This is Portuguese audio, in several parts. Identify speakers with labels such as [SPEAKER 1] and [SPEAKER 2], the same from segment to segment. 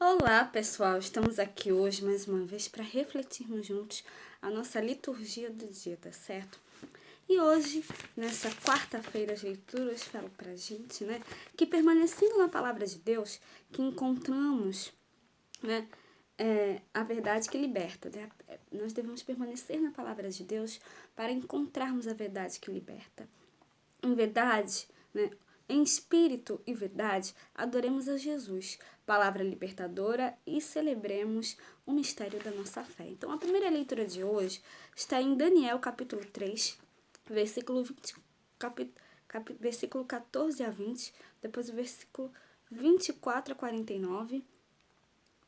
[SPEAKER 1] Olá, pessoal! Estamos aqui hoje mais uma vez para refletirmos juntos a nossa liturgia do dia, tá certo? E hoje, nessa quarta-feira, as leituras falam pra gente, que permanecendo na palavra de Deus, que encontramos, a verdade que liberta, né? Nós devemos permanecer na palavra de Deus para encontrarmos a verdade que liberta. Em verdade, em espírito e verdade, adoremos a Jesus, palavra libertadora, e celebremos o mistério da nossa fé. Então, a primeira leitura de hoje está em Daniel, capítulo 3, versículo 20, versículo 14 a 20, depois o versículo 24 a 49,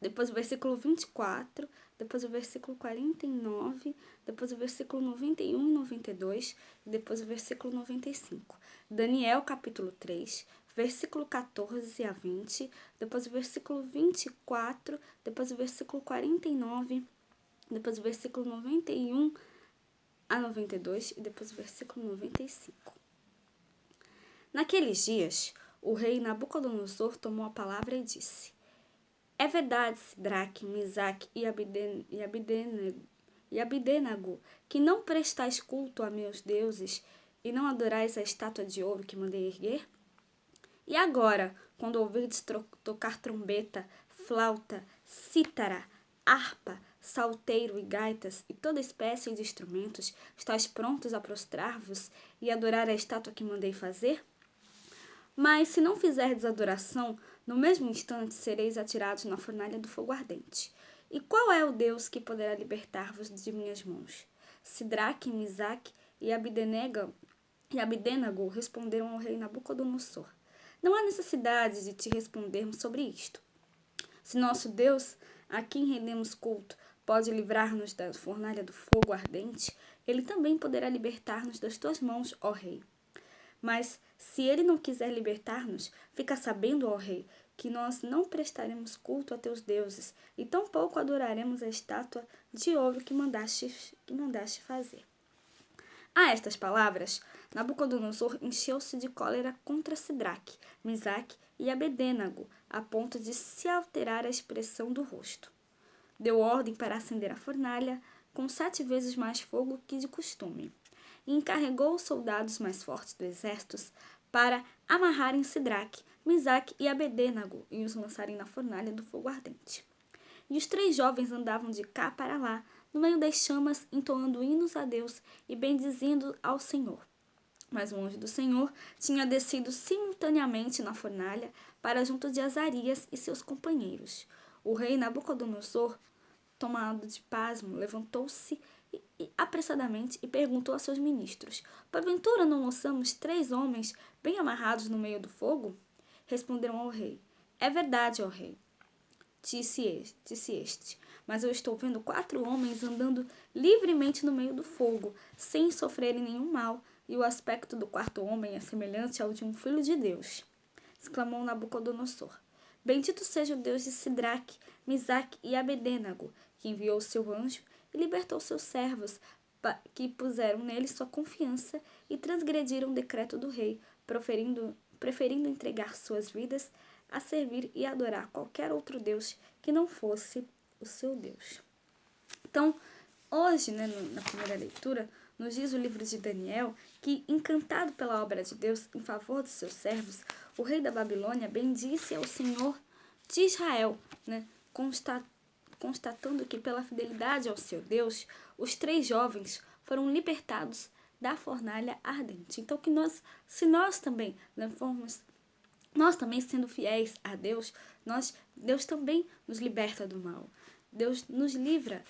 [SPEAKER 1] depois o versículo 24, depois o versículo 49, depois o versículo 91 e 92, e depois o versículo 95. Daniel, capítulo 3, versículo 14 a 20, depois o versículo 24, depois o versículo 49, depois o versículo 91 a 92 e depois o versículo 95. Naqueles dias, o rei Nabucodonosor tomou a palavra e disse: É verdade, Sidraque, Misaque e Abdenago, que não prestais culto a meus deuses e não adorais a estátua de ouro que mandei erguer? E agora, quando ouvirdes tocar trombeta, flauta, cítara, harpa, salteiro e gaitas e toda espécie de instrumentos, estáis prontos a prostrar-vos e adorar a estátua que mandei fazer? Mas se não fizerdes adoração, no mesmo instante sereis atirados na fornalha do fogo ardente. E qual é o Deus que poderá libertar-vos de minhas mãos? Sidraque, Misaque e Abdenago responderam ao rei Nabucodonosor: Não há necessidade de te respondermos sobre isto. Se nosso Deus, a quem rendemos culto, pode livrar-nos da fornalha do fogo ardente, ele também poderá libertar-nos das tuas mãos, ó rei. Mas, se ele não quiser libertar-nos, fica sabendo, ó rei, que nós não prestaremos culto a teus deuses, e tampouco adoraremos a estátua de ouro que mandaste fazer. A estas palavras, Nabucodonosor encheu-se de cólera contra Sidraque, Misaque e Abdenago, a ponto de se alterar a expressão do rosto. Deu ordem para acender a fornalha com 7 vezes mais fogo que de costume, e encarregou os soldados mais fortes do exército para amarrarem Sidraque, Misaque e Abdenago e os lançarem na fornalha do fogo ardente. E os 3 jovens andavam de cá para lá, no meio das chamas, entoando hinos a Deus e bendizendo ao Senhor. Mas o anjo do Senhor tinha descido simultaneamente na fornalha para junto de Azarias e seus companheiros. O rei Nabucodonosor, tomado de pasmo, levantou-se apressadamente e perguntou a seus ministros: Porventura não lançamos 3 homens bem amarrados no meio do fogo? Responderam ao rei: É verdade, ó rei. Disse este, mas eu estou vendo 4 homens andando livremente no meio do fogo, sem sofrerem nenhum mal, e o aspecto do 4º homem é semelhante ao de um filho de Deus. Exclamou Nabucodonosor. Bendito seja o Deus de Sidraque, Misaque e Abdenago, que enviou o seu anjo e libertou seus servos, que puseram nele sua confiança e transgrediram o decreto do rei, preferindo entregar suas vidas a servir e adorar qualquer outro Deus que não fosse o seu Deus. Então, hoje, na primeira leitura, nos diz o livro de Daniel que, encantado pela obra de Deus em favor dos seus servos, o rei da Babilônia bendisse ao Senhor de Israel, constatando que, pela fidelidade ao seu Deus, os 3 jovens foram libertados da fornalha ardente. Então, nós também sendo fiéis a Deus, Deus também nos liberta do mal. Deus nos livra,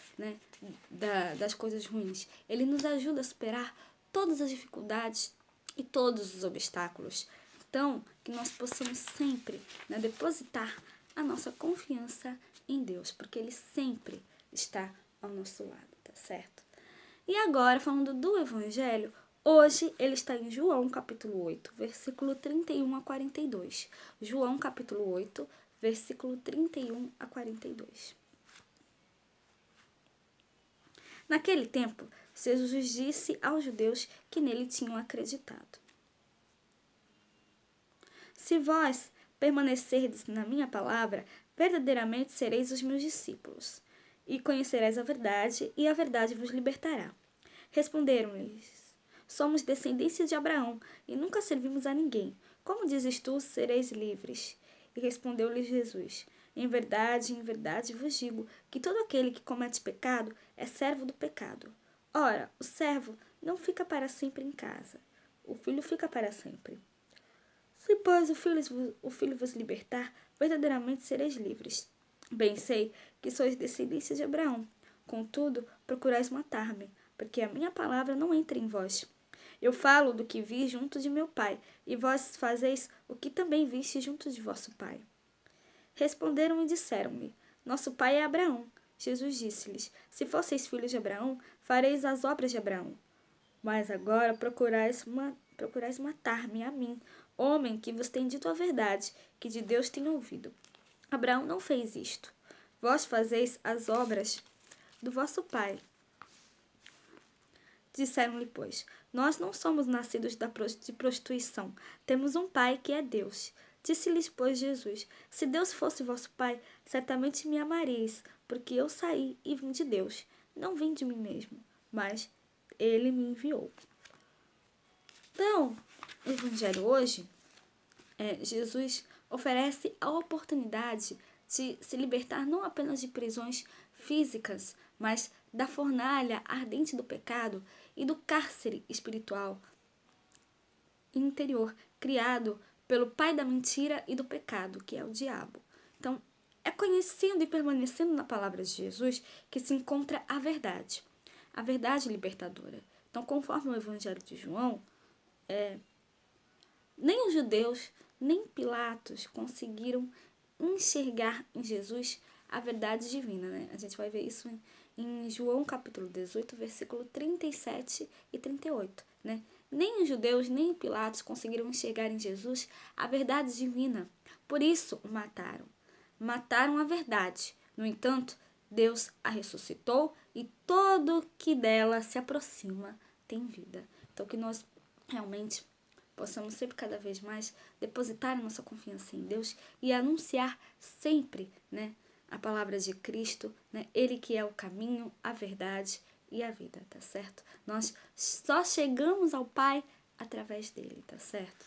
[SPEAKER 1] das coisas ruins. Ele nos ajuda a superar todas as dificuldades e todos os obstáculos. Então, que nós possamos sempre depositar a nossa confiança em Deus, porque Ele sempre está ao nosso lado, tá certo? E agora, falando do Evangelho, hoje ele está em João, capítulo 8, versículo 31 a 42. João, capítulo 8, versículo 31 a 42. Naquele tempo, Jesus disse aos judeus que nele tinham acreditado: Se vós permanecerdes na minha palavra, verdadeiramente sereis os meus discípulos, e conhecereis a verdade, e a verdade vos libertará. Responderam-lhes: Somos descendência de Abraão, e nunca servimos a ninguém. Como dizes tu, sereis livres? E respondeu-lhes Jesus: em verdade vos digo que todo aquele que comete pecado é servo do pecado. Ora, o servo não fica para sempre em casa, o filho fica para sempre. Se, pois, o filho vos libertar, verdadeiramente sereis livres. Bem sei que sois descendência de Abraão. Contudo, procurais matar-me, porque a minha palavra não entra em vós. Eu falo do que vi junto de meu pai, e vós fazeis o que também viste junto de vosso pai. Responderam e disseram-lhe: Nosso pai é Abraão. Jesus disse-lhes: Se fosseis filhos de Abraão, fareis as obras de Abraão. Mas agora procurais matar-me a mim, homem que vos tem dito a verdade, que de Deus tenho ouvido. Abraão não fez isto. Vós fazeis as obras do vosso pai. Disseram-lhe, pois, nós não somos nascidos de prostituição. Temos um pai que é Deus. Disse-lhes, pois, Jesus: Se Deus fosse vosso pai, certamente me amaríeis, porque eu saí e vim de Deus. Não vim de mim mesmo, mas ele me enviou. Então, o Evangelho hoje, Jesus oferece a oportunidade de se libertar não apenas de prisões físicas, mas da fornalha ardente do pecado e do cárcere espiritual interior, criado pelo pai da mentira e do pecado, que é o diabo. Então, é conhecendo e permanecendo na palavra de Jesus que se encontra a verdade libertadora. Então, conforme o Evangelho de João, nem os judeus, nem Pilatos conseguiram enxergar em Jesus a verdade divina, né? A gente vai ver isso em João capítulo 18, versículo 37 e 38, né? Nem os judeus, nem Pilatos conseguiram enxergar em Jesus a verdade divina. Por isso o mataram. Mataram a verdade. No entanto, Deus a ressuscitou e todo que dela se aproxima tem vida. Então, que nós realmente possamos sempre cada vez mais depositar a nossa confiança em Deus e anunciar sempre, né, a palavra de Cristo, né, Ele que é o caminho, a verdade e a vida, tá certo? Nós só chegamos ao Pai através dele, tá certo?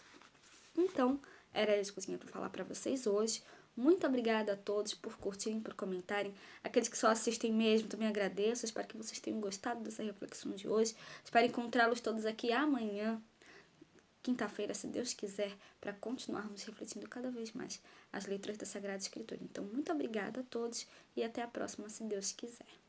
[SPEAKER 1] Então, era isso que eu tinha para falar para vocês hoje. Muito obrigada a todos por curtirem, por comentarem. Aqueles que só assistem mesmo, também agradeço. Espero que vocês tenham gostado dessa reflexão de hoje. Espero encontrá-los todos aqui amanhã, quinta-feira, se Deus quiser, para continuarmos refletindo cada vez mais as letras da Sagrada Escritura. Então, muito obrigada a todos e até a próxima, se Deus quiser.